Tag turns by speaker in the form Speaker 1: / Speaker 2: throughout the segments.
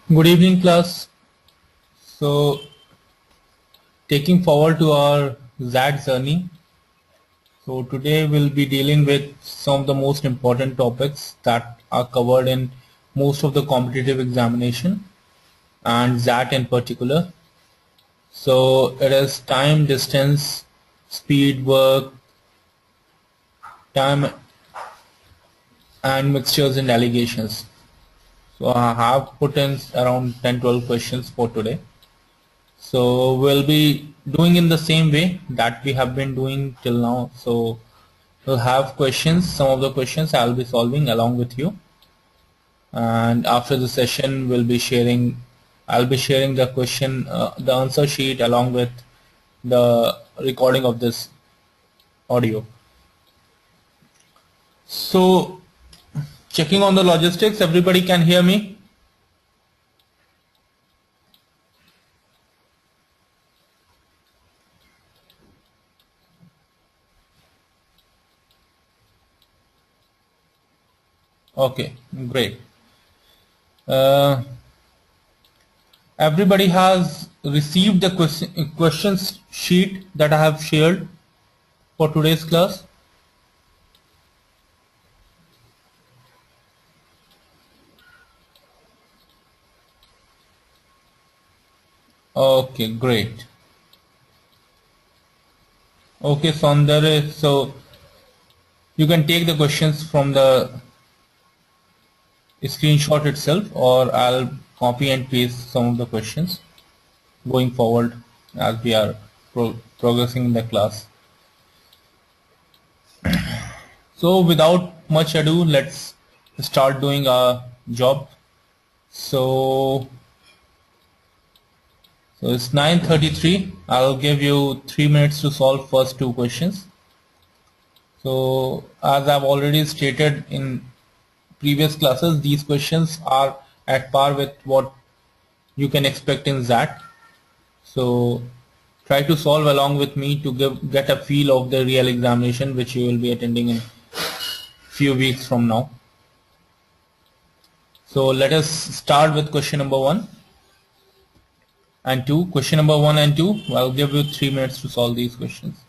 Speaker 1: Good evening, class. So, taking forward to our ZAT journey. So, today we'll be dealing with some of the most important topics that are covered in most of the competitive examination and ZAT in particular. So, it is time, distance, speed, work, time, and mixtures and alligations. So, I have put in around 10-12 questions for today. So we'll be doing in the same way that we have been doing till now. So we'll have questions. Some of the questions I'll be solving along with you. And after the session, I'll be sharing the the answer sheet along with the recording of this audio. So checking on the logistics, everybody can hear me? Okay, great. Uh, Everybody has received the questions sheet that I have shared for today's class. Okay, great. Okay, Saundara, so you can take the questions from the screenshot itself, or I'll copy and paste some of the questions going forward as we are progressing in the class. So without much ado, let's start doing our job. So it's 9:33. I'll give you 3 minutes to solve first two questions. So as I've already stated in previous classes, these questions are at par with what you can expect in ZAT. So try to solve along with me to get a feel of the real examination which you will be attending in few weeks from now. So let us start with question number 1 and 2. Question number 1 and 2, I'll give you 3 minutes to solve these questions.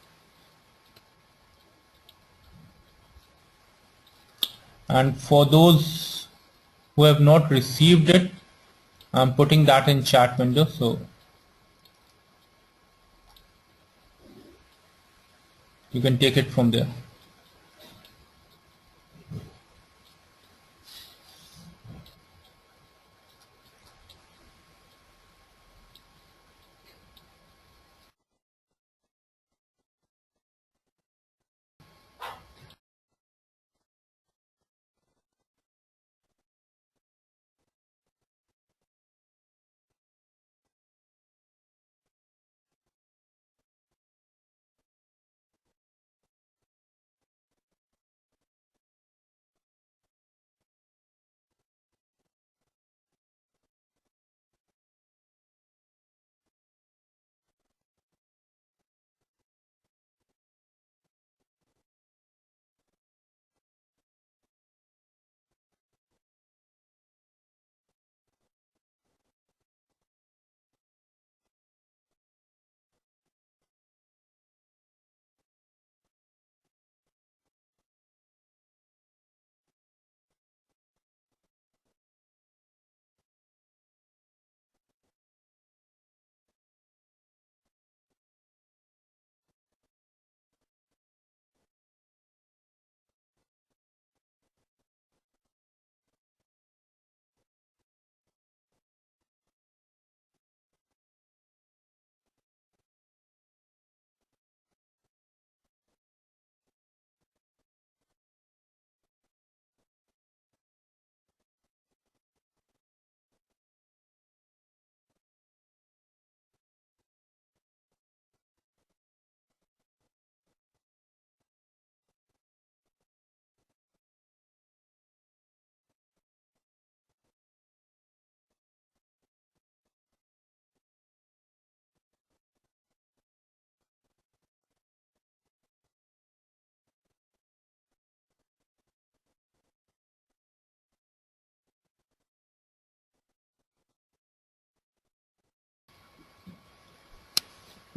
Speaker 1: And for those who have not received it, I'm putting that in chat window, so you can take it from there.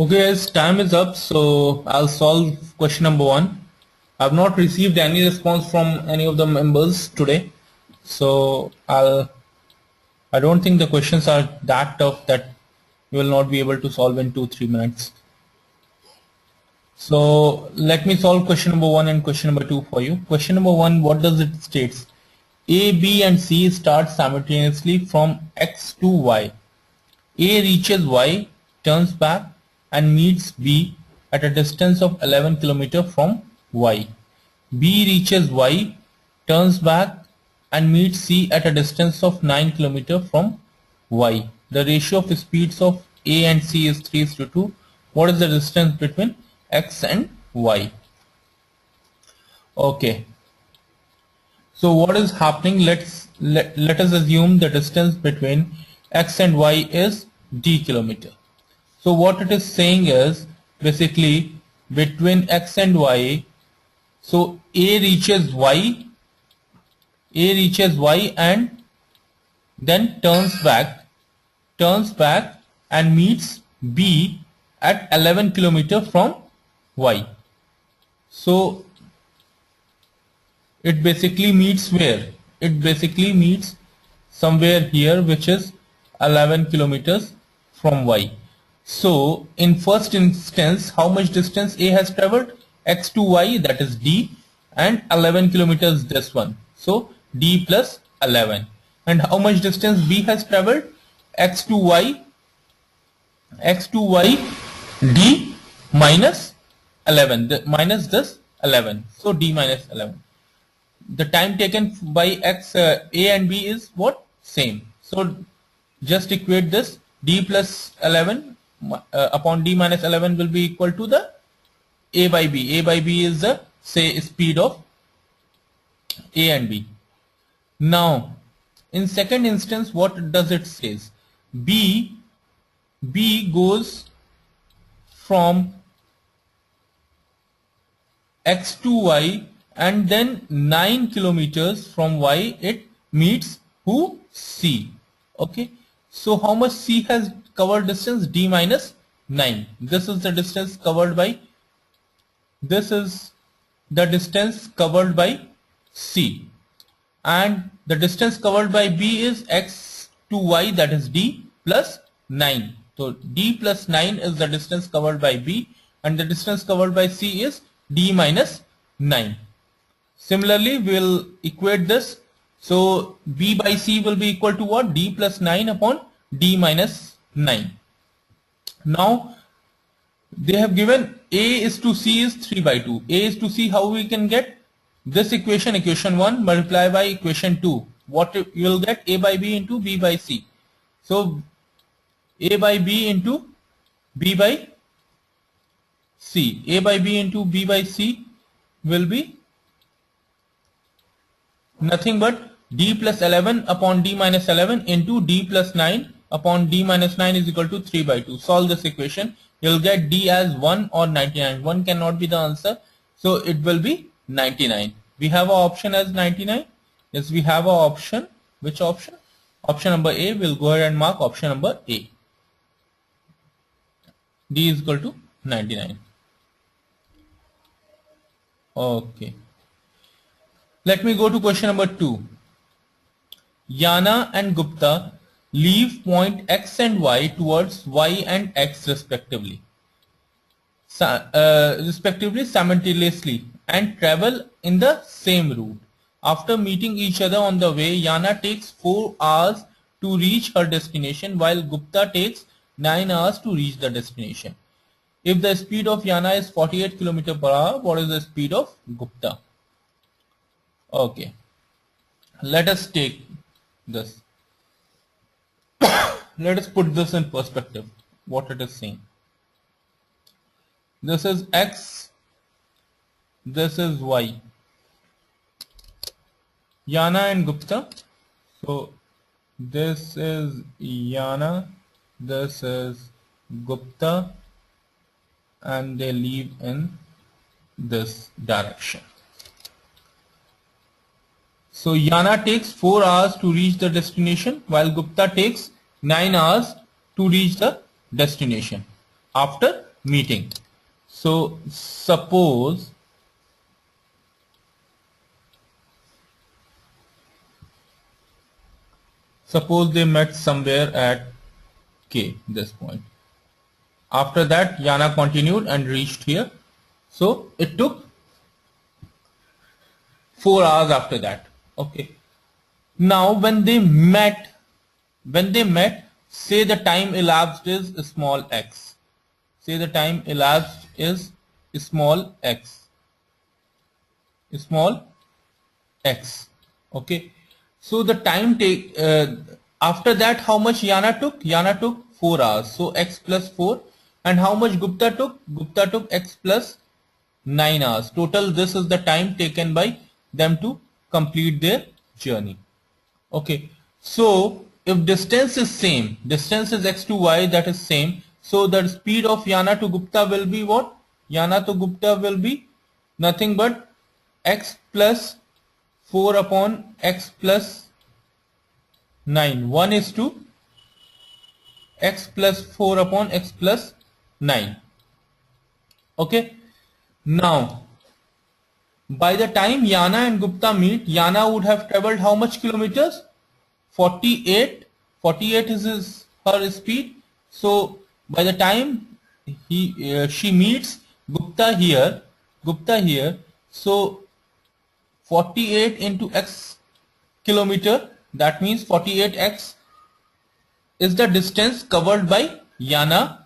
Speaker 1: Okay, as time is up, so I'll solve question number 1. I've not received any response from any of the members today, so I don't think the questions are that tough that you will not be able to solve in 2-3 minutes. So let me solve question number 1 and question number 2 for you. Question number 1, what does it states? A, B and C start simultaneously from X to Y. A reaches Y, turns back and meets B at a distance of 11 km from Y. B reaches Y, turns back and meets C at a distance of 9 km from Y. The ratio of speeds of A and C is 3:2. What is the distance between X and Y? Okay. So what is happening? Let us assume the distance between X and Y is d kilometer. So what it is saying is basically between X and Y. So A reaches Y and then turns back and meets B at 11 km from Y. So it basically meets where? It basically meets somewhere here, which is 11 kilometers from Y. So in first instance, how much distance A has traveled? X to Y, that is D, and 11 kilometers this one. So D plus 11. And how much distance B has traveled? X to Y, D minus 11, minus this 11. So D minus 11. The time taken by X, A and B is what? Same. So just equate this. D plus 11 upon D minus 11 will be equal to the A by B. A by B is the, say, speed of A and B. Now in second instance, what does it says? B goes from X to Y and then 9 kilometers from Y it meets who? C. Okay. So how much C has covered distance? D minus 9. This is the distance covered by, this is the distance covered by C. And the distance covered by B is X to Y, that is D plus 9. So D plus 9 is the distance covered by B and the distance covered by C is D minus 9. Similarly, we will equate this. So B by C will be equal to what? D plus 9 upon D minus 9. Now they have given A is to C is 3 by 2. A is to C, how we can get this equation? Equation 1 multiply by equation 2. What you will get? A by B into B by C. So A by B into B by C. A by B into B by C will be nothing but D plus 11 upon D minus 11 into D plus 9 upon D minus 9 is equal to 3 by 2. Solve this equation. You will get D as 1 or 99. 1 cannot be the answer. So it will be 99. We have our option as 99. Yes, we have our option. Which option? Option number A. We'll go ahead and mark option number A. D is equal to 99. Okay. Let me go to question number 2. Yana and Gupta leave point X and Y towards Y and X respectively simultaneously and travel in the same route. After meeting each other on the way, Yana takes 4 hours to reach her destination while Gupta takes 9 hours to reach the destination. If the speed of Yana is 48 km per hour, what is the speed of Gupta? Okay, let us take this. Let us put this in perspective, what it is saying. This is X, this is Y. Yana and Gupta. So this is Yana, this is Gupta, and they leave in this direction. So Yana takes 4 hours to reach the destination while Gupta takes 9 hours to reach the destination after meeting. So suppose they met somewhere at K, this point. After that, Yana continued and reached here. So it took 4 hours after that. Okay. Now when they met, say the time elapsed is small x. Say the time elapsed is small x. Small x. Okay. So the time take after that, how much Yana took? Yana took 4 hours. So x plus 4. And how much Gupta took? Gupta took x plus 9 hours. Total, this is the time taken by them to complete their journey. Okay. So if distance is same, distance is x to y, that is same. So the speed of Yana to Gupta will be what? Yana to Gupta will be nothing but x plus 4 upon x plus 9. 1 is to x plus 4 upon x plus 9. Okay. Now, by the time Yana and Gupta meet, Yana would have traveled how much kilometers? 48. 48 is her speed. So by the time she meets Gupta here, so 48 into x kilometer, that means 48x is the distance covered by Yana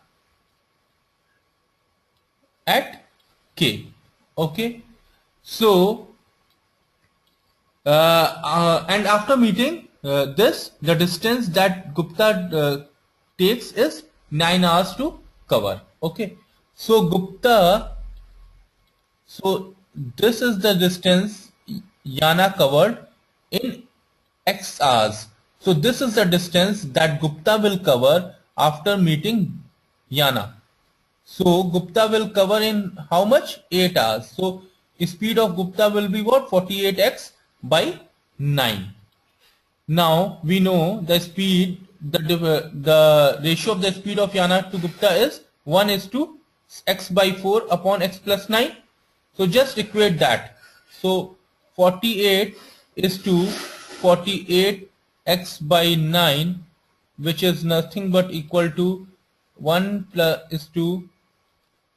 Speaker 1: at K. Okay. So and after meeting the distance that Gupta takes is 9 hours to cover. Okay. So so this is the distance Yana covered in x hours. So this is the distance that Gupta will cover after meeting Yana. So Gupta will cover in how much? 8 hours. So speed of Gupta will be what? 48x by 9. Now we know the speed, the ratio of the speed of Yana to Gupta is 1 is to x by 4 upon x plus 9. So just equate that. So 48 is to 48x by 9, which is nothing but equal to 1 plus is to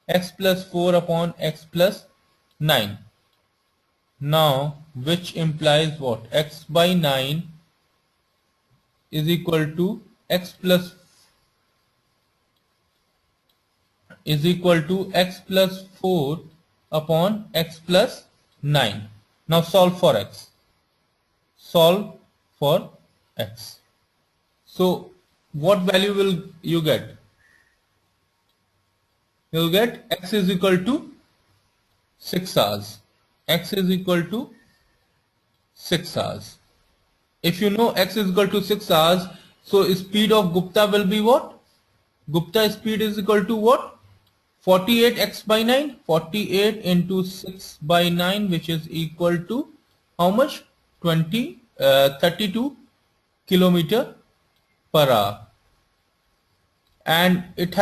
Speaker 1: x plus 4 upon x plus 9. Now which implies what? X by 9 is equal to x plus 4 upon x plus 9. Now solve for x. Solve for x. So what value will you get? You will get x is equal to 6 hours. X is equal to 6 hours. If you know x is equal to 6 hours, so speed of Gupta will be what? Gupta speed is equal to what? 48x by 9. 48 into 6 by 9, which is equal to how much? 32 kilometer per hour. And it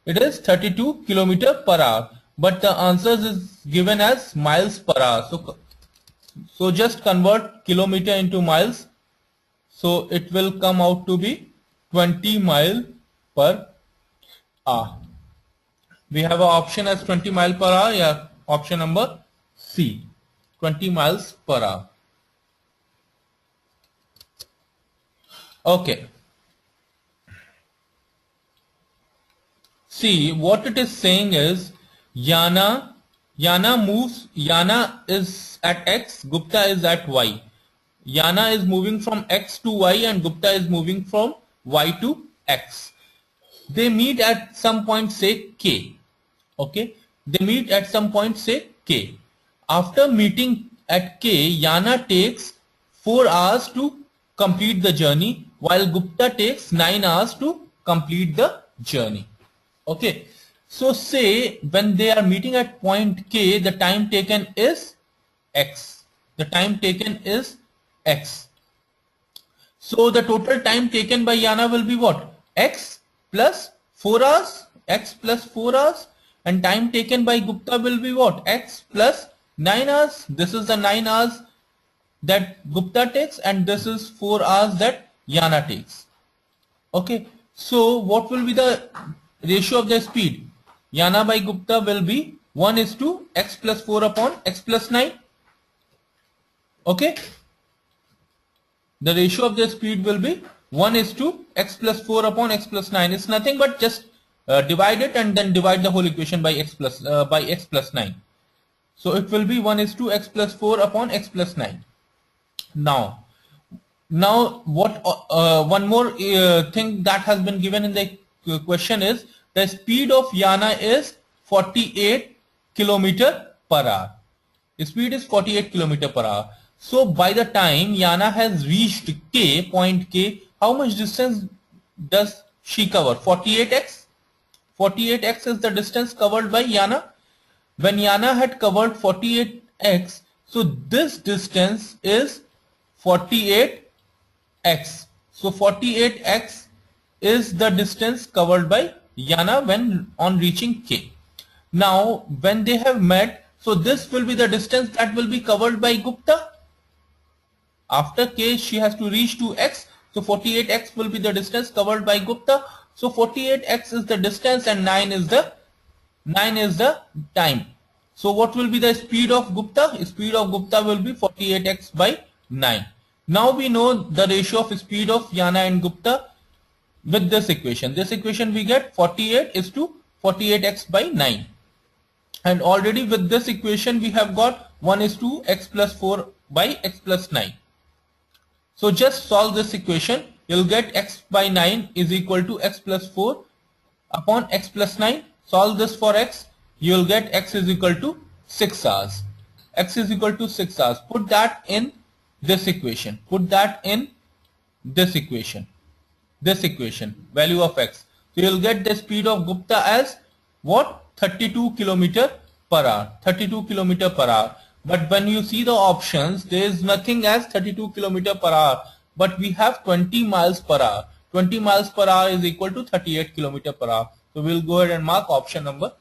Speaker 1: is 32 kilometer per hour. But the answers is given as miles per hour. So just convert kilometer into miles. So it will come out to be 20 mile per hour. We have an option as 20 mile per hour. Yeah, option number C, 20 miles per hour. Okay. See, what it is saying is Yana is at x, Gupta is at y. Yana is moving from x to y and Gupta is moving from y to x. They meet at some point, say K. Okay. They meet at some point, say K. After meeting at K, Yana takes 4 hours to complete the journey, while Gupta takes 9 hours to complete the journey. Okay. So say when they are meeting at point K, the time taken is x. The time taken is x. So the total time taken by Yana will be what? X plus 4 hours, x plus 4 hours, and time taken by Gupta will be what? X plus 9 hours. This is the 9 hours that Gupta takes, and this is 4 hours that Yana takes. Okay, so what will be the ratio of the speed? Yana by Gupta will be 1 is to x plus 4 upon x plus 9. Okay, the ratio of the speed will be 1 is to x plus 4 upon x plus 9. It's nothing but just divide it and then divide the whole equation by x plus 9. So it will be 1 is to x plus 4 upon x plus 9. Now what one more thing that has been given in the question is the speed of Yana is 48 kilometer per hour. The speed is 48 kilometer per hour. So by the time Yana has reached point K, how much distance does she cover? 48x. 48x is the distance covered by Yana. When Yana had covered 48x, so this distance is 48x. So 48x is the distance covered by Yana when on reaching K. Now when they have met, so this will be the distance that will be covered by Gupta. After K she has to reach to x, so 48x will be the distance covered by Gupta. So 48x is the distance and 9 is the time. So what will be the speed of Gupta? Speed of Gupta will be 48x by 9. Now we know the ratio of speed of Yana and Gupta with this equation. This equation we get 48 is to 48x by 9. And already with this equation we have got 1 is to x plus 4 by x plus 9. So just solve this equation. You'll get x by 9 is equal to x plus 4 upon x plus 9. Solve this for x. You'll get x is equal to 6 hours. X is equal to 6 hours. Put that in this equation. Put that in this equation. This equation. Value of x. So you'll get the speed of Gupta as what? 32 kilometer per hour. 32 kilometer per hour. But when you see the options, there is nothing as 32 kilometer per hour. But we have 20 miles per hour. 20 miles per hour is equal to 38 kilometer per hour. So we'll go ahead and mark option number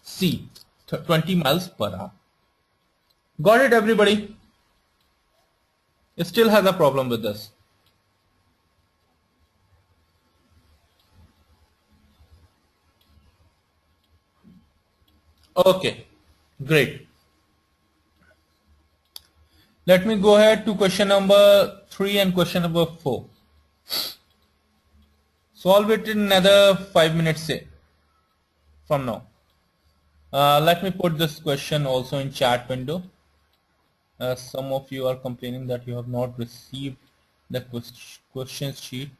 Speaker 1: C, 20 miles per hour. Got it, everybody? It still has a problem with this. Okay, great. Let me go ahead to question number 3 and question number 4. Solve it in another 5 minutes say, from now. Let me put this question also in chat window. Some of you are complaining that you have not received the question sheet.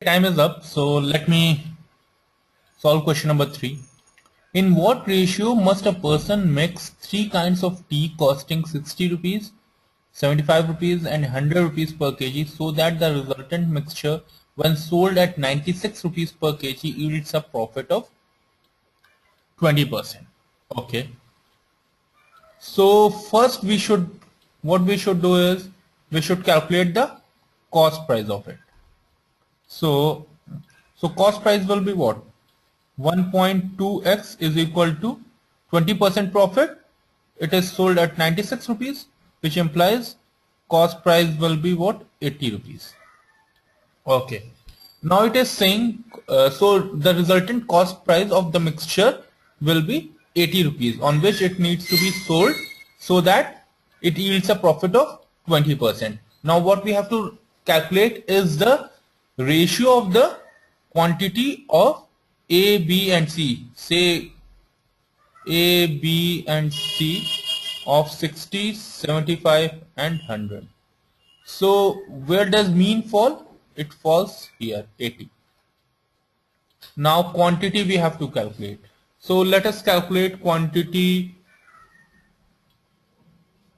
Speaker 1: time is up, so let me solve question number 3. In what ratio must a person mix 3 kinds of tea costing 60 rupees, 75 rupees and 100 rupees per kg so that the resultant mixture when sold at 96 rupees per kg yields a profit of 20%? Okay. So first what we should do is we should calculate the cost price of it. So cost price will be what? 1.2x is equal to 20% profit. It is sold at 96 rupees, which implies cost price will be what? 80 rupees. Okay. Now it is saying, so the resultant cost price of the mixture will be 80 rupees on which it needs to be sold so that it yields a profit of 20%. Now what we have to calculate is the ratio of the quantity of A, B and C. Say A, B and C of 60, 75 and 100. So where does mean fall? It falls here, 80. Now quantity we have to calculate. So let us calculate quantity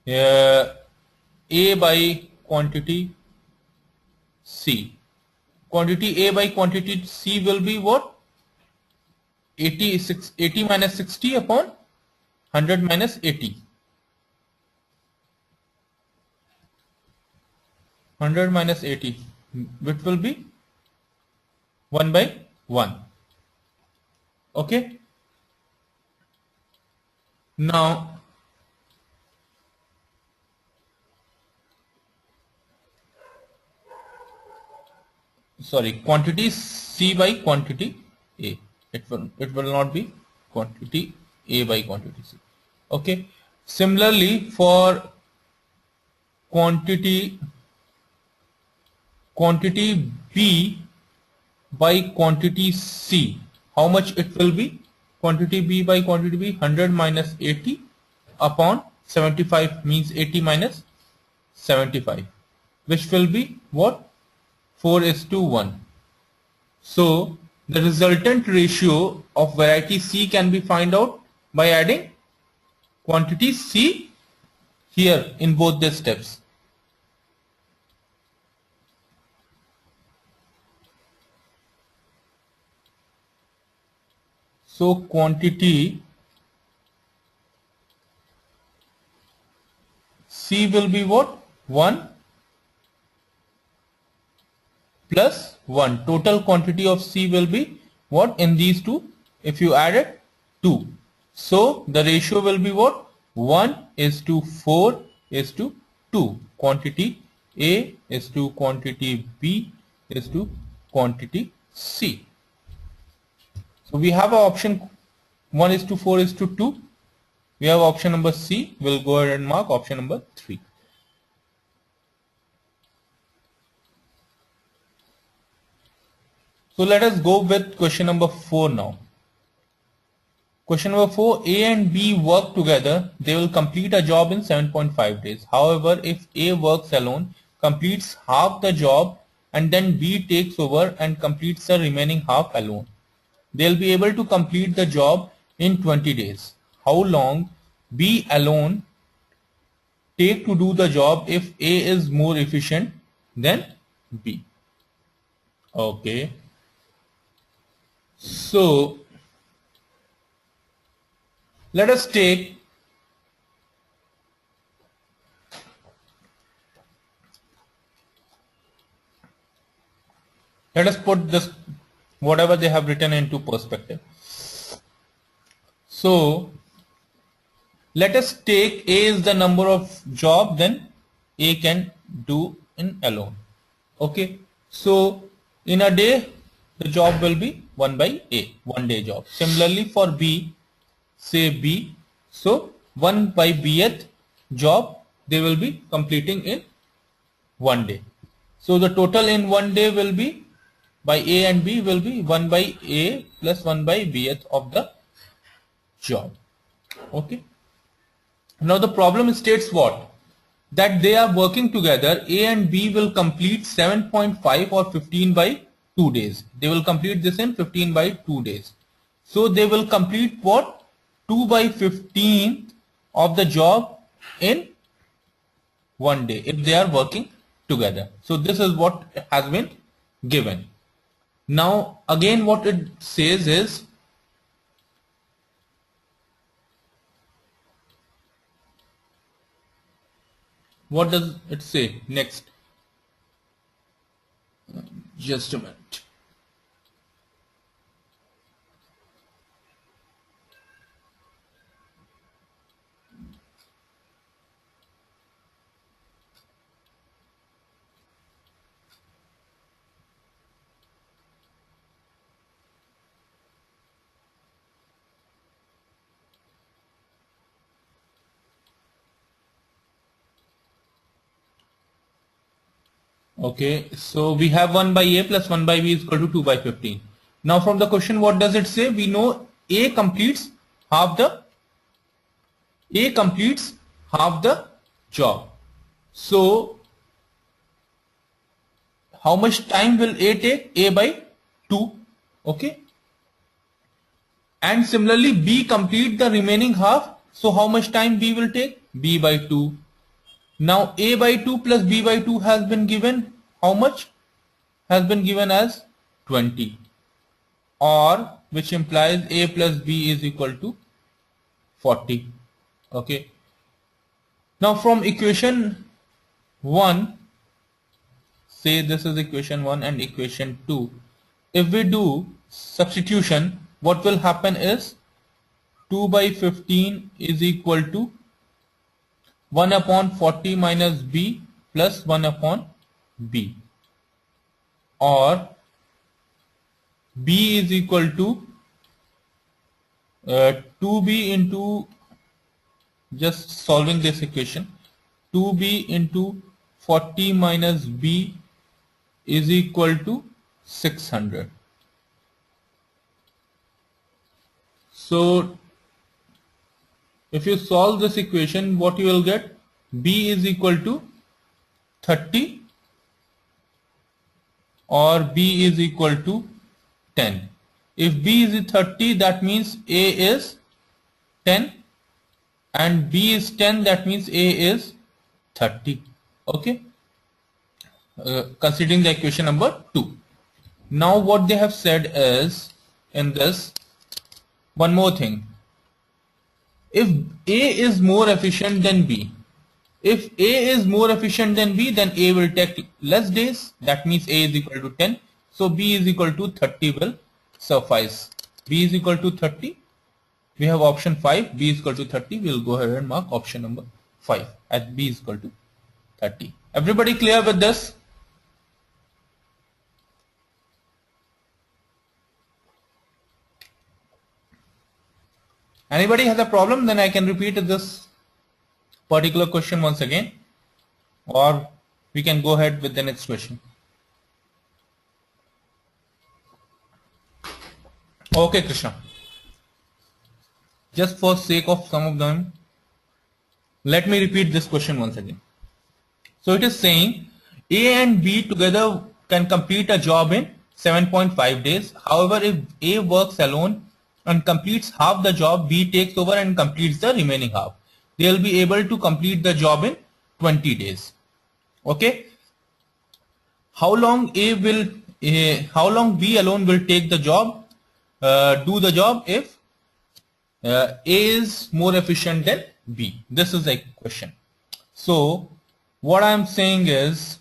Speaker 1: A by quantity C. Quantity A by quantity C will be what? 80 minus 60 upon 100 minus 80. 100 minus 80, which will be 1 by 1. Okay. Now quantity C by quantity A. It will not be quantity A by quantity C. Okay. Similarly for quantity B by quantity C, how much it will be? Quantity B by quantity B, 100 minus 80 upon 75 means 80 minus 75, which will be what? 4:1. So the resultant ratio of variety C can be found out by adding quantity C here in both the steps. So quantity C will be what? 1 plus 1. Total quantity of C will be what in these two? If you add it, 2. So the ratio will be what? 1:4:2. Quantity A is to quantity B is to quantity C. So we have an option 1:4:2. We have option number C. We'll go ahead and mark option number 3. So let us go with question number 4 now. Question number 4, A and B work together. They will complete a job in 7.5 days. However, if A works alone, completes half the job and then B takes over and completes the remaining half alone, they'll be able to complete the job in 20 days. How long B alone take to do the job if A is more efficient than B? Okay. So let us put this whatever they have written into perspective. So let us take A is the number of job then A can do in alone. Okay. So in a day the job will be 1 by A, 1 day job. Similarly for B, say B, so 1 by Bth job they will be completing in 1 day. So the total in 1 day will be by A and B will be 1 by A plus 1 by Bth of the job. Okay. Now the problem states what? That they are working together. A and B will complete 7.5 or 15 by 2 days. They will complete this in 15 by 2 days. So they will complete what? 2 by 15 of the job in 1 day if they are working together. So this is what has been given. Now again what it says is, what does it say next? Just a minute. Okay, so we have 1 by A plus 1 by B is equal to 2 by 15. Now from the question, what does it say? We know A completes half the job. So how much time will A take? A by 2. Okay. And similarly B complete the remaining half. So how much time B will take? B by 2. Now A by 2 plus B by 2 has been given how much? Has been given as 20, or which implies A plus B is equal to 40. Okay. Now from equation 1, say this is equation 1 and equation 2. If we do substitution, what will happen is 2 by 15 is equal to 1 upon 40 minus B plus 1 upon B, or B is equal to 2B into, just solving this equation, 2B into 40 minus B is equal to 600. So if you solve this equation, what you will get? B is equal to 30 or B is equal to 10. If B is 30, that means A is 10, and B is 10, that means A is 30. Okay. Considering the equation number 2. Now what they have said is, in this, one more thing. If A is more efficient than B, if A is more efficient than B, then A will take less days. That means A is equal to 10. So B is equal to 30 will suffice. B is equal to 30. We have option 5. B is equal to 30. We will go ahead and mark option number 5 as B is equal to 30. Everybody clear with this? Anybody has a problem? Then I can repeat this particular question once again, or we can go ahead with the next question. Okay, Krishna. Just for sake of some of them, let me repeat this question once again. So it is saying A and B together can complete a job in 7.5 days. However, if A works alone and completes half the job, B takes over and completes the remaining half. They will be able to complete the job in 20 days. Okay. How long how long B alone will take the job, do the job if A is more efficient than B? This is a question. So what I'm saying is,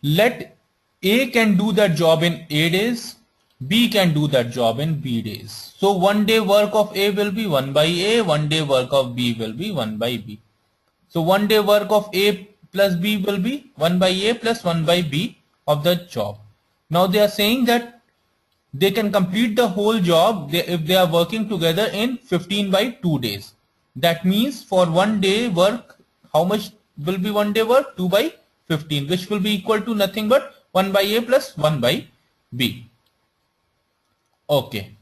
Speaker 1: let A can do that job in A days, B can do that job in B days. So 1 day work of A will be 1 by A, 1 day work of B will be 1 by B. So 1 day work of A plus B will be 1 by A plus 1 by B of the job. Now they are saying that they can complete the whole job if they are working together in 15 by 2 days. That means for 1 day work, how much will be 1 day work? 2 by 15, which will be equal to nothing but 1 by A plus 1 by B. Okay.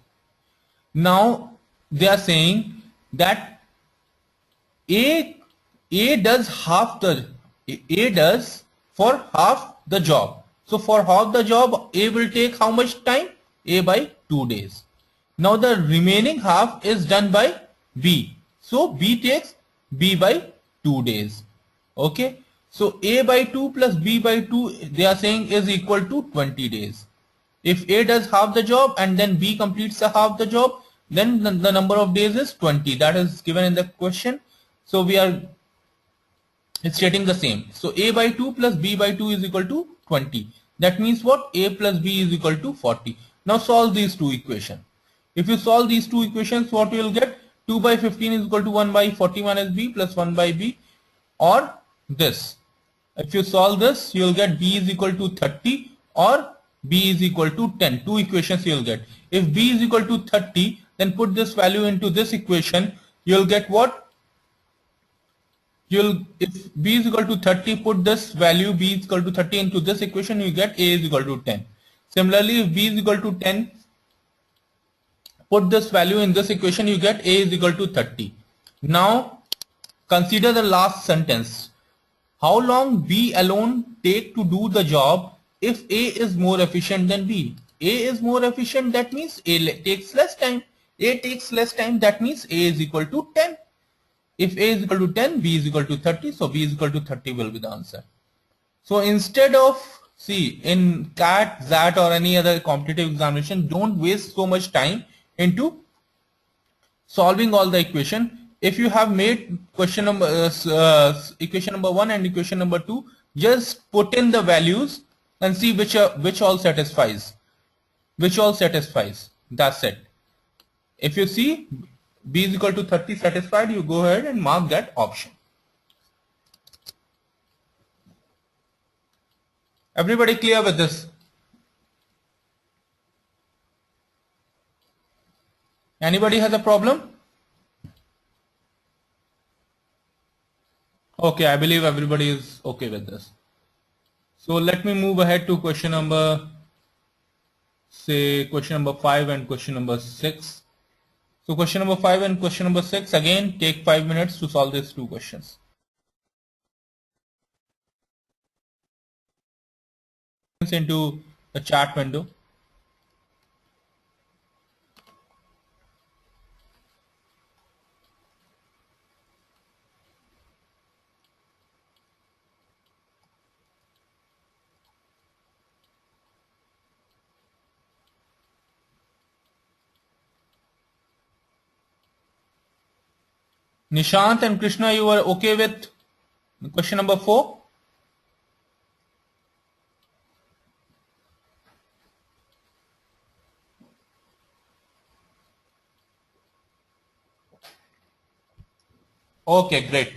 Speaker 1: Now they are saying that A does for half the job. So for half the job, A will take how much time? A by 2 days. Now the remaining half is done by B. So B takes B by 2 days. Okay. So A by 2 plus B by 2 they are saying is equal to 20 days. If A does half the job and then B completes the half the job, then the number of days is 20. That is given in the question. So we are it's stating the same. So A by 2 plus B by 2 is equal to 20. That means what? A plus B is equal to 40. Now solve these two equations. If you solve these two equations, what you will get? 2 by 15 is equal to 1 by 40 minus B plus 1 by B, or this. If you solve this, you will get B is equal to 30 or B is equal to 10. Two equations you will get. If B is equal to 30, then put this value into this equation. You will get what? You'll, if B is equal to 30, put this value B is equal to 30 into this equation, you get A is equal to 10. Similarly, if B is equal to 10, put this value in this equation, you get A is equal to 30. Now consider the last sentence. How long B alone take to do the job if A is more efficient than B? A is more efficient, that means A takes less time. A takes less time, that means A is equal to 10. If A is equal to 10, B is equal to 30, so B is equal to 30 will be the answer. So instead of, see, in CAT, XAT or any other competitive examination, don't waste so much time into solving all the equation. If you have made question number equation number 1 and equation number 2, just put in the values and see which all satisfies. Which all satisfies. That's it. If you see B is equal to 30 satisfied, you go ahead and mark that option. Everybody clear with this? Anybody has a problem? Okay, I believe everybody is okay with this. So let me move ahead to question number, say question number 5 and question number 6. So question number 5 and question number 6, again take 5 minutes to solve these two questions. Into the chat window. Nishant and Krishna, you are okay with question number 4? Okay, great.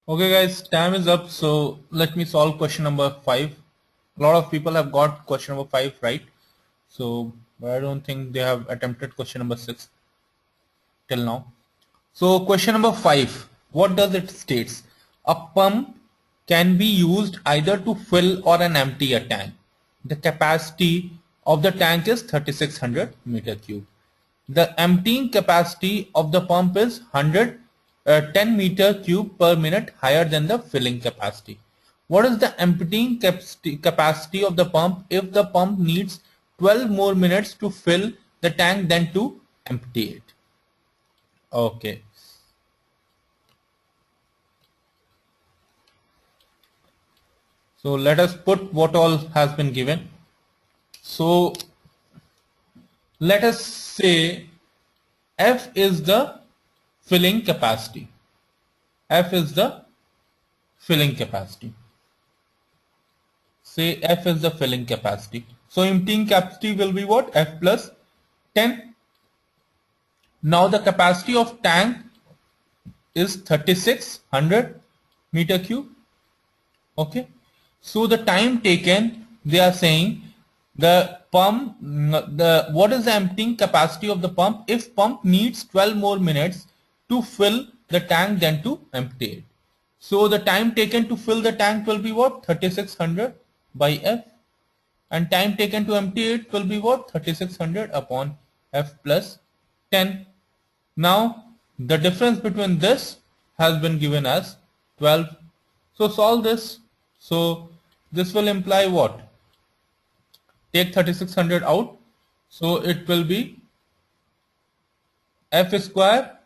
Speaker 1: Okay guys, time is up, so let me solve question number 5. A lot of people have got question number 5 right, so but I don't think they have attempted question number 6 till now. So question number 5, what does it states? A pump can be used either to fill or an empty a tank. The capacity of the tank is 3600 meter cube. The emptying capacity of the pump is 10 meter cube per minute higher than the filling capacity. What is the emptying capacity of the pump if the pump needs 12 more minutes to fill the tank than to empty it? Okay. So let us put what all has been given. So let us say F is the filling capacity. F is the filling capacity. Say F is the filling capacity. So emptying capacity will be what? F plus 10. Now the capacity of tank is 3600 meter cube. Okay. So the time taken, they are saying the pump, what is the emptying capacity of the pump if pump needs 12 more minutes to fill the tank than to empty it. So the time taken to fill the tank will be what? 3600 by F, and time taken to empty it will be what? 3600 upon F plus 10. Now the difference between this has been given as 12. So solve this. So this will imply what? Take 3600 out. So it will be F square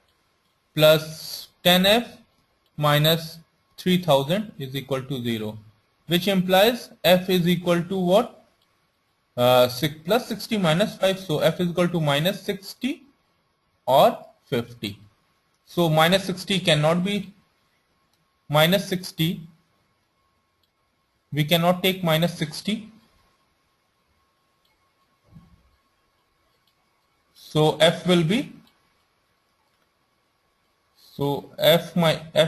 Speaker 1: plus 10F minus 3000 is equal to 0, which implies F is equal to what? 6 plus 60 minus 5. So F is equal to minus 60 or 50. So minus 60 cannot be minus 60. We cannot take minus 60. So F will be, so F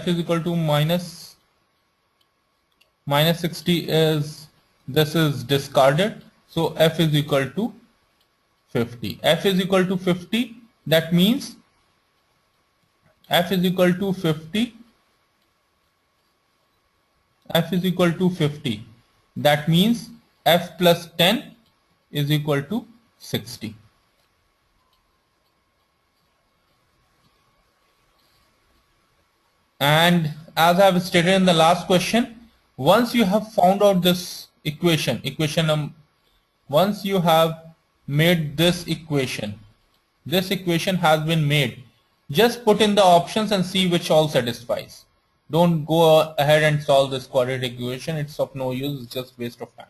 Speaker 1: is equal to minus 60 is, this is discarded. So F is equal to 50. F is equal to 50. That means F is equal to 50. F is equal to 50. That means F plus 10 is equal to 60. And as I have stated in the last question, once you have found out this equation, once you have made this equation has been made, just put in the options and see which all satisfies. Don't go ahead and solve this quadratic equation. It's of no use. It's just waste of time.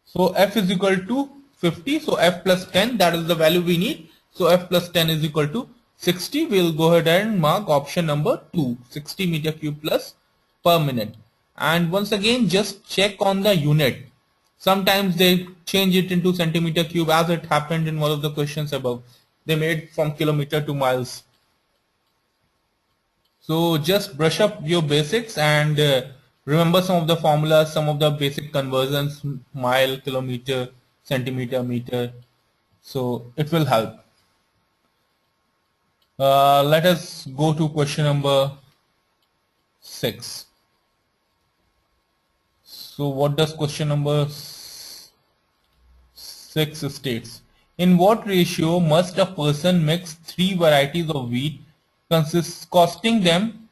Speaker 1: So F is equal to 50. So F plus 10, that is the value we need. So F plus 10 is equal to 60. We'll go ahead and mark option number 2, 60 meter cube plus per minute. And once again, just check on the unit. Sometimes they change it into centimeter cube, as it happened in one of the questions above. They made from kilometer to miles. So just brush up your basics and remember some of the formulas, some of the basic conversions, mile, kilometer, centimeter, meter. So it will help. Let us go to question number 6. So what does question number 6 states? In what ratio must a person mix 3 varieties of wheat costing him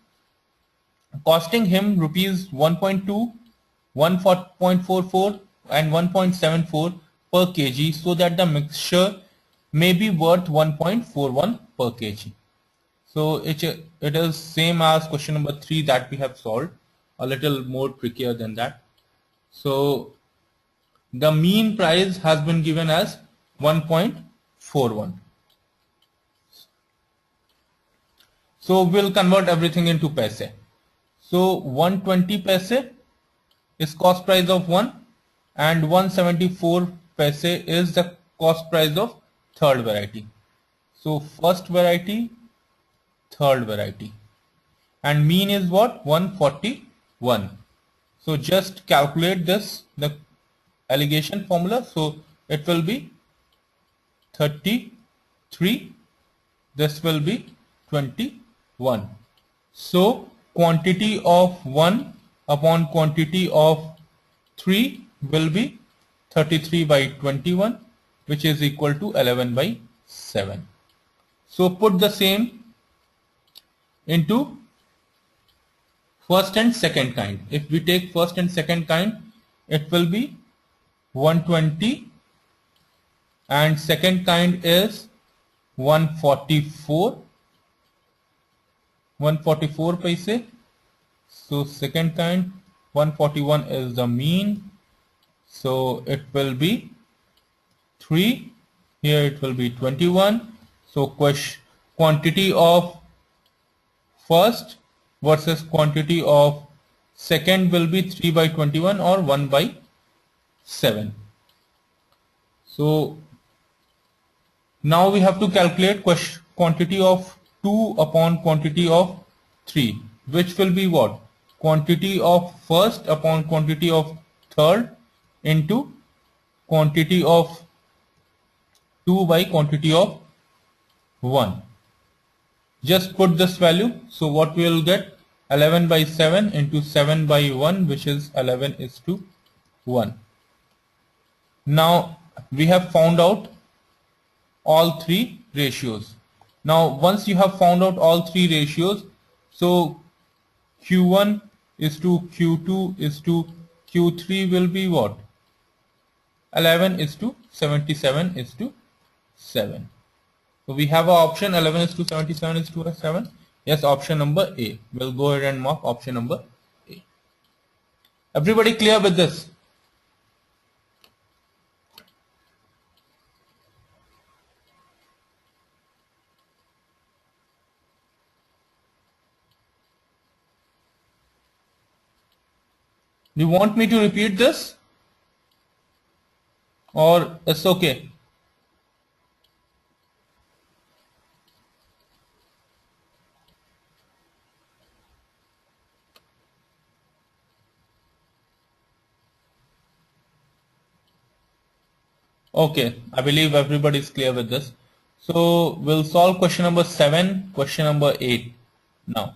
Speaker 1: rupees 1.2, 1.44 and 1.74 per kg, so that the mixture may be worth 1.41 per kg. So it is same as question number 3 that we have solved, a little more trickier than that. So the mean price has been given as 1.41. So we'll convert everything into paise. So 120 paise is cost price of 1 and 174 paise is the cost price of third variety. So first variety, third variety. and mean is what? 141. So just calculate this, the alligation formula. So it will be 33, this will be 21. So quantity of 1 upon quantity of 3 will be 33 by 21, which is equal to 11 by 7. So put the same into first and second kind. If we take first and second kind, it will be 120, and second kind is 144, 144 paise. So second kind 141 is the mean, so it will be 3, here it will be 21. So quantity of first versus quantity of second will be 3 by 21 or 1 by 7. So now we have to calculate quantity of 2 upon quantity of 3, which will be what? Quantity of first upon quantity of third into quantity of 2 by quantity of 1. Just put this value. So what we will get? 11 by 7 into 7 by 1, which is 11 is to 1. Now we have found out all three ratios. Now once you have found out all three ratios, so Q1 is to Q2 is to Q3 will be what? 11 is to 77 is to 7. So we have an option 11 is to 77 is to 7. Yes, option number A. We'll go ahead and mark option number A. Everybody clear with this? Do you want me to repeat this or it's okay? Okay, I believe everybody is clear with this. So we'll solve question number 7, question number 8 now.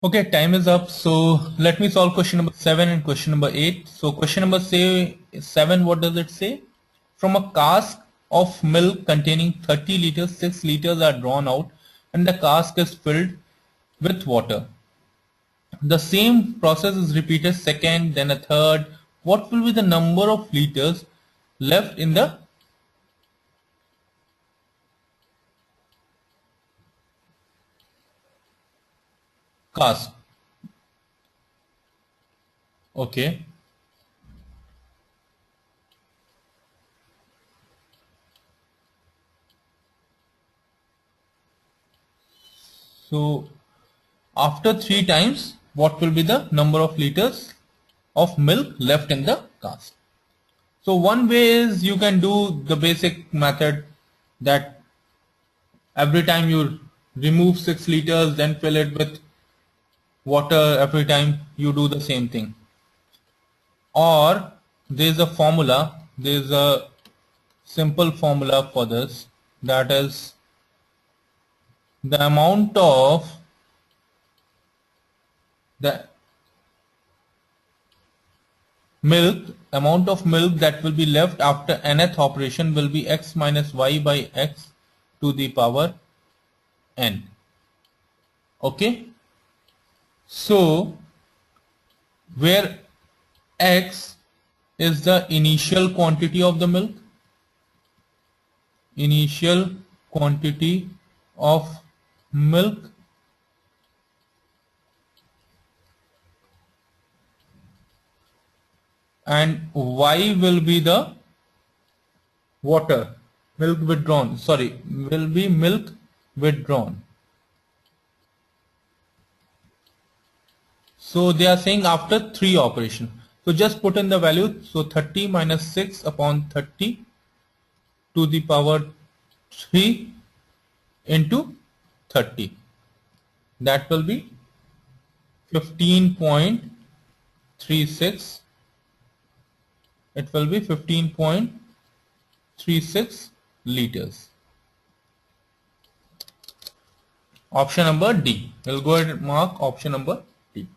Speaker 1: Okay, time is up. So let me solve question number 7 and question number 8. So question number 7, what does it say? From a cask of milk containing 30 liters, 6 liters are drawn out and the cask is filled with water. The same process is repeated second, then a third. What will be the number of liters left in the cask? Okay. So after 3 times, what will be the number of liters of milk left in the cask? So one way is you can do the basic method that every time you remove 6 liters, then fill it with water every time you do the same thing. Or there is a formula, there is a simple formula for this, that is the the amount of milk that will be left after nth operation will be x minus y by x to the power n. Okay, so where x is the initial quantity of the milk, initial quantity of milk, and y will be the water, milk withdrawn, sorry, will be milk withdrawn. So they are saying after 3 operation. So just put in the value. So 30 minus 6 upon 30 to the power 3 into 30. That will be 15.36. It will be 15.36 liters. Option number D. We'll go ahead and mark option number D.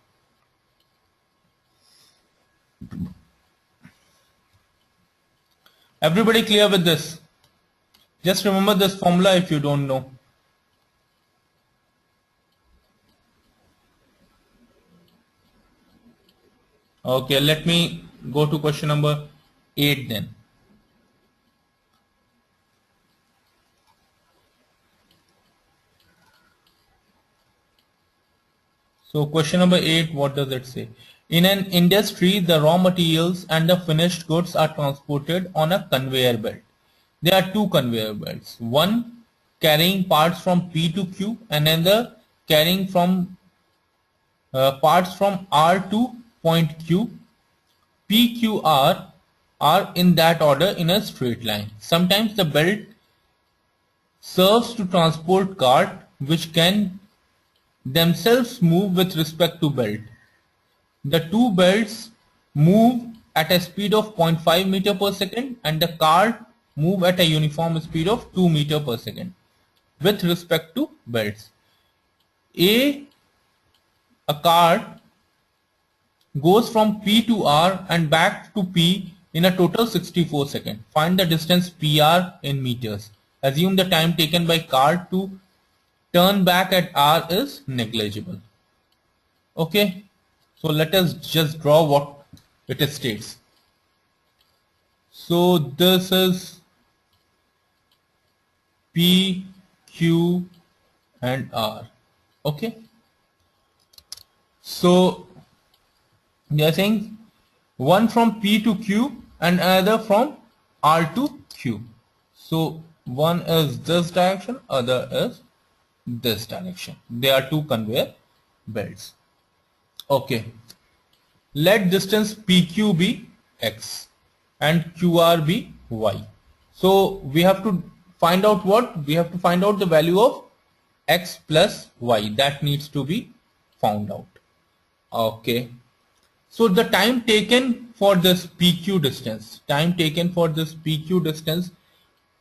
Speaker 1: Everybody clear with this? Just remember this formula if you don't know. Okay, let me go to question number 8 then. So question number 8, what does it say? In an industry, the raw materials and the finished goods are transported on a conveyor belt. There are 2 conveyor belts. One carrying parts from P to Q and another carrying from parts from R to point Q. P, Q, R are in that order in a straight line. Sometimes the belt serves to transport cart which can themselves move with respect to belt. The 2 belts move at a speed of 0.5 meter per second and the cart move at a uniform speed of 2 meter per second with respect to belts. A cart goes from P to R and back to P in a total 64 seconds. Find the distance PR in meters. Assume the time taken by cart to turn back at R is negligible. Okay, so let us just draw what it states. So this is P, Q and R. Okay, so they are saying one from P to Q and another from R to Q. So one is this direction, other is this direction. They are 2 conveyor belts. Okay, let distance PQ be X and QR be Y. So we have to find out what? We have to find out the value of X plus Y. That needs to be found out. Okay, so the time taken for this PQ distance,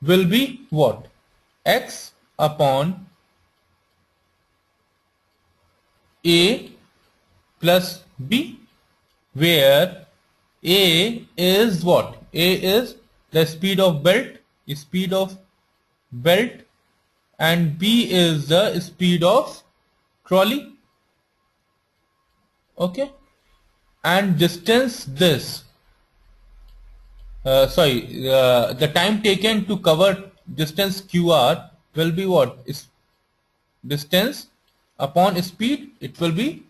Speaker 1: will be what? X upon A plus B, where A is what? A is the speed of belt, and B is the speed of trolley. Okay, and distance this. The time taken to cover distance QR will be what? Is distance upon speed. It will be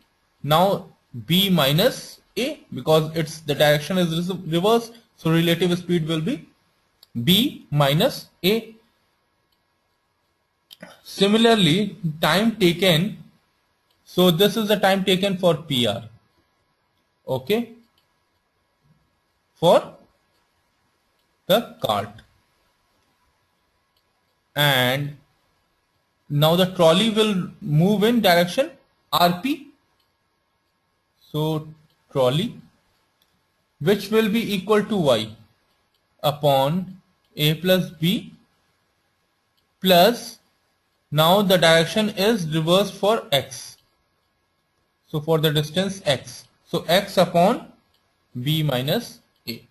Speaker 1: now B minus A, because it's the direction is reverse, so relative speed will be B minus A. Similarly, time taken, so this is the time taken for PR, okay, for the cart, and now the trolley will move in direction RP, so trolley, which will be equal to Y upon A plus B, plus now the direction is reversed for X, so for the distance X, so X upon B minus A.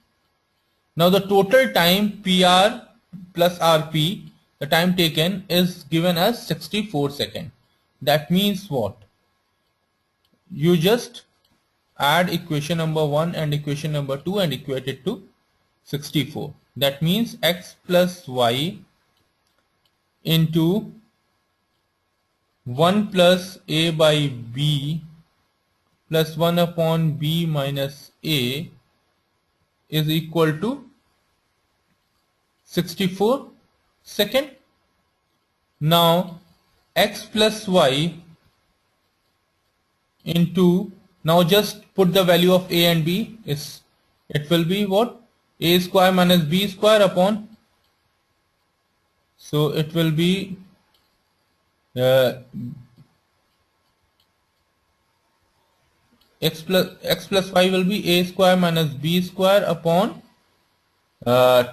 Speaker 1: Now the total time PR plus RP, the time taken, is given as 64 seconds. That means what? You just add equation number 1 and equation number 2 and equate it to 64. That means X plus Y into 1 plus A by B plus 1 upon B minus A is equal to 64 second. Now X plus Y into, now just put the value of A and B, is it will be what? A square minus B square upon, so it will be uh, X plus Y will be A square minus B square upon, uh,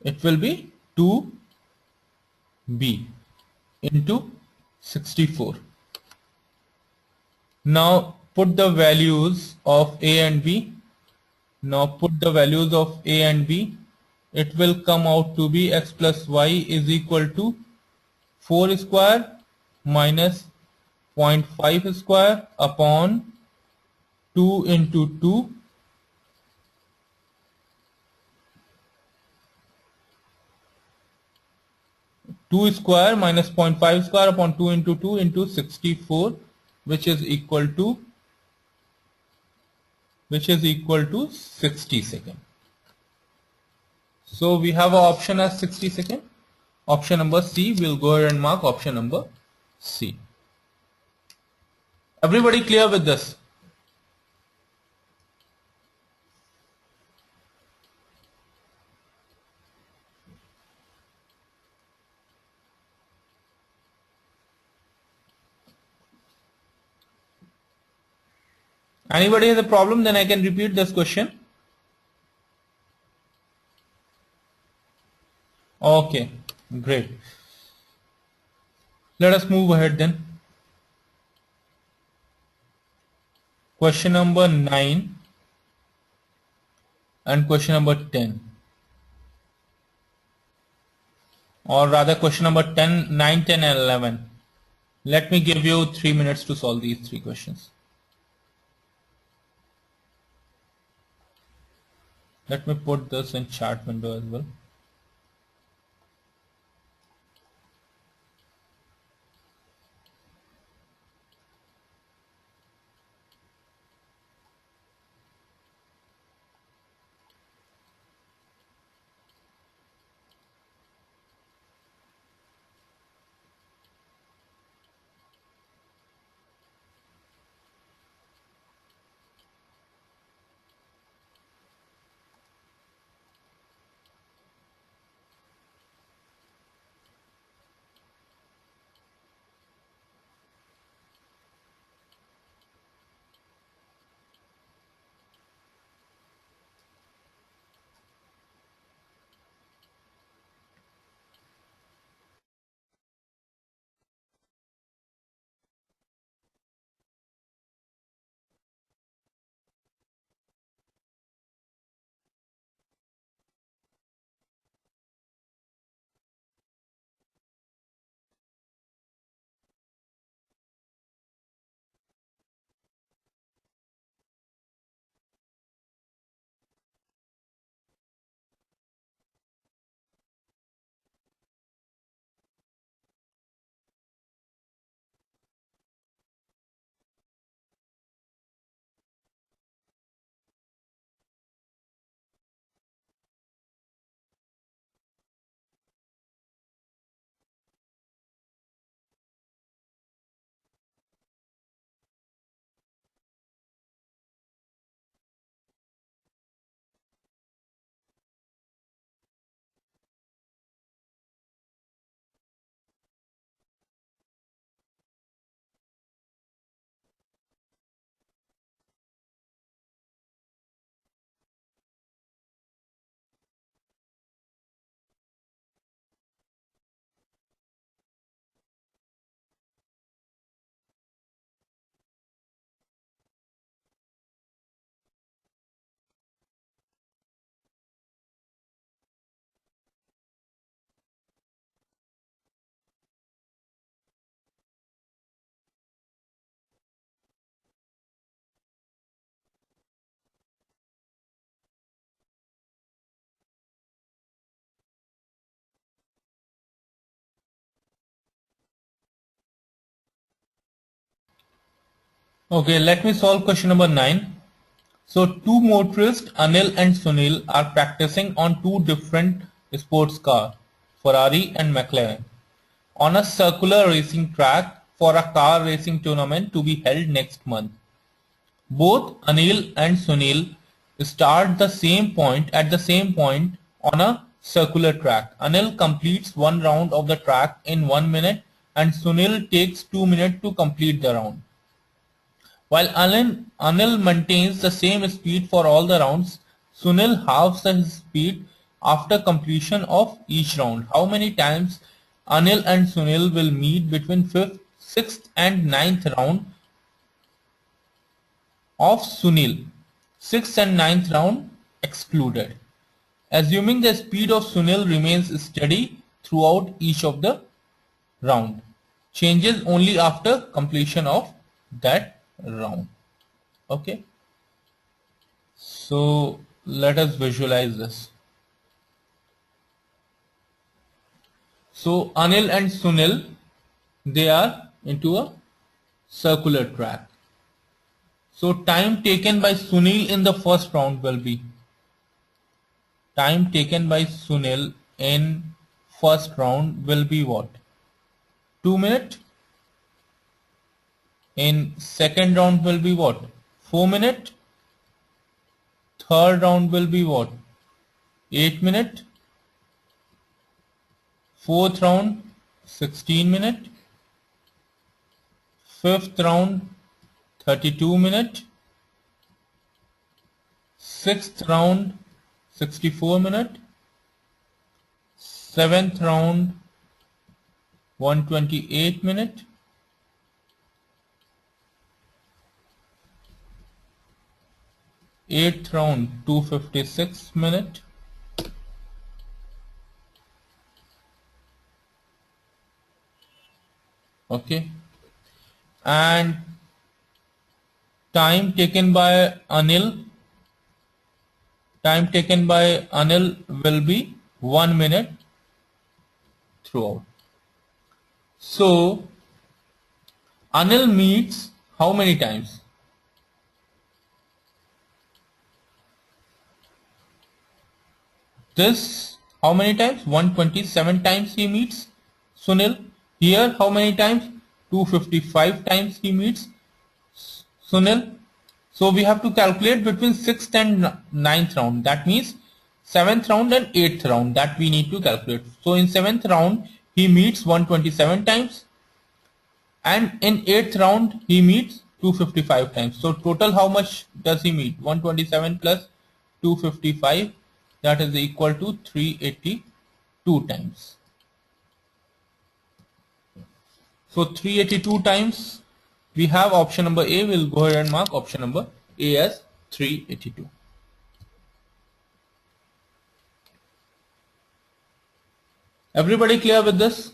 Speaker 1: it will be 2B into 64. Now put the values of A and B. Now put the values of A and B. It will come out to be X plus Y is equal to 4 square minus 0.5 square upon 2 into 2, 2 square minus 0.5 square upon 2 into 64, which is equal to 60 seconds. So we have an option as 60 seconds. Option number C, we'll go ahead and mark option number C. Everybody clear with this? Anybody has a problem? Then I can repeat this question. Okay, great. Let us move ahead then. Question number 9 and question number 10. Or rather question number 10, 9, 10 and 11. Let me give you 3 minutes to solve these 3 questions. Let me put this in chat window as well. Okay, let me solve question number 9. So two motorists, Anil and Sunil, are practicing on two different sports cars, Ferrari and McLaren, on a circular racing track for a car racing tournament to be held next month. Both Anil and Sunil start the same point at the same point on a circular track. Anil completes one round of the track in 1 minute and Sunil takes 2 minutes to complete the round. While Anil maintains the same speed for all the rounds, Sunil halves his speed after completion of each round. How many times Anil and Sunil will meet between 5th, 6th and ninth round of Sunil? 6th and ninth round excluded. Assuming the speed of Sunil remains steady throughout each of the round. Changes only after completion of that round. Okay. So let us visualize this. So Anil and Sunil, they are into a circular track. So time taken by Sunil in the first round will be what? 2 minutes. In second round will be what? 4 minutes. Third round will be what? 8 minutes. Fourth round 16 minutes. Fifth round 32 minutes. Sixth round 64 minutes. Seventh round 128 minutes. Eighth round 256 minutes. Okay, and time taken by Anil will be 1 minute throughout. So Anil meets how many times? This how many times? 127 times he meets Sunil. Here how many times? 255 times he meets Sunil. So we have to calculate between 6th and ninth round. That means 7th round and 8th round that we need to calculate. So in 7th round he meets 127 times and in 8th round he meets 255 times. So total how much does he meet? 127 plus 255, that is equal to 382 times. So 382 times we have option number A. We'll go ahead and mark option number A as 382. Everybody clear with this?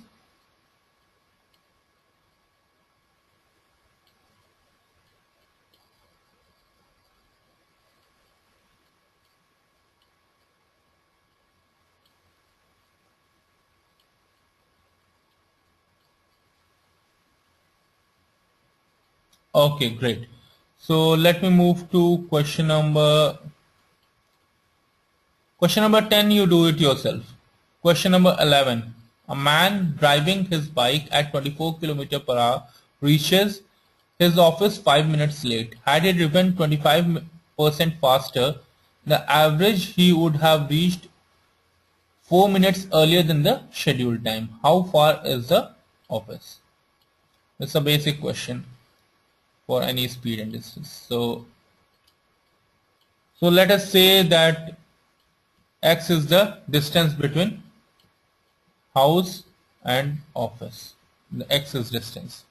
Speaker 1: Okay, great. So let me move to question number 10. You do it yourself. Question number 11. A man driving his bike at 24 km per hour reaches his office 5 minutes late. Had he driven 25% faster, the average he would have reached 4 minutes earlier than the scheduled time. How far is the office? It's a basic question for any speed and distance. So let us say that x is the distance between house and office. The x is distance.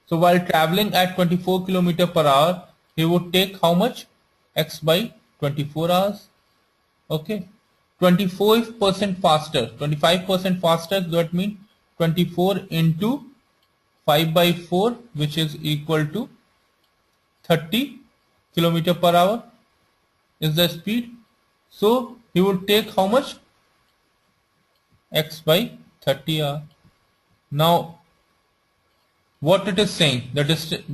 Speaker 1: So while traveling at 24 km per hour, he would take how much? X by 24 hours. Okay. 24% faster. 25% faster, that means 24 into 5 by 4, which is equal to 30 km per hour is the speed. So he would take how much? X by 30 hour. Now What it is saying, the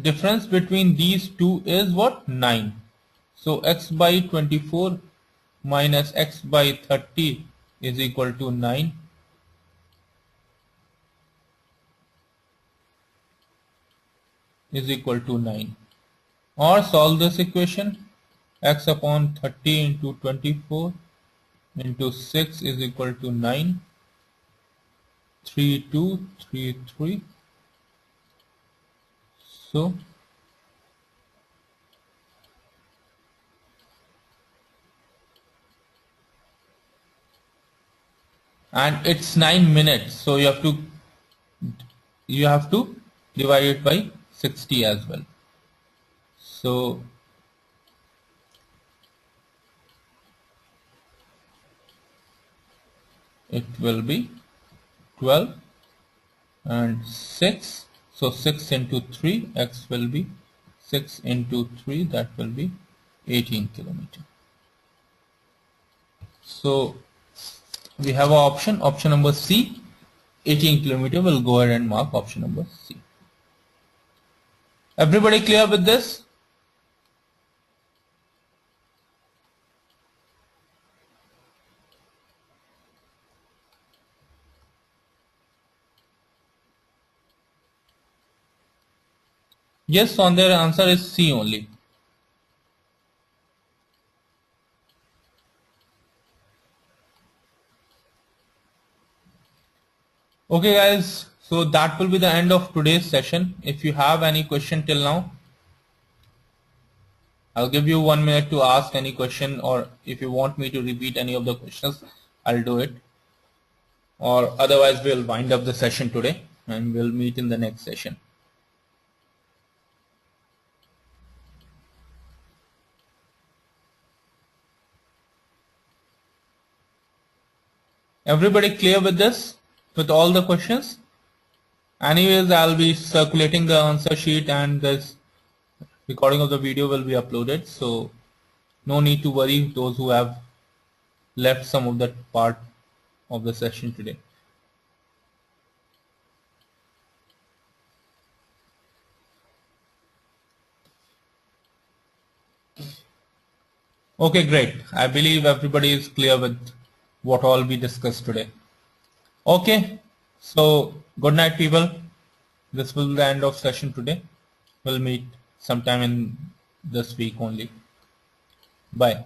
Speaker 1: difference between these two is what? 9. So x by 24 minus x by 30 is equal to 9. Is equal to 9. Or solve this equation, x upon 30 into 24 into 6 is equal to 9. 3 2 3 3. So and it's 9 minutes, so you have to divide it by 60 as well. So it will be 12 and 6, so 6 into 3, x will be 6 into 3, that will be 18 kilometer. So we have an option number C, 18 kilometer. We'll go ahead and mark option number C. Everybody clear with this? Yes, on their answer is C only. Okay guys, so that will be the end of today's session. If you have any question till now, I'll give you 1 minute to ask any question, or if you want me to repeat any of the questions, I'll do it. Or otherwise we'll wind up the session today and we'll meet in the next session. Everybody clear with this? With all the questions? Anyways, I'll be circulating the answer sheet and this recording of the video will be uploaded. So no need to worry those who have left some of that part of the session today. Okay, great. I believe everybody is clear with what all we discussed today. Okay, so good night people. This will be the end of session today. We'll meet sometime in this week only. Bye.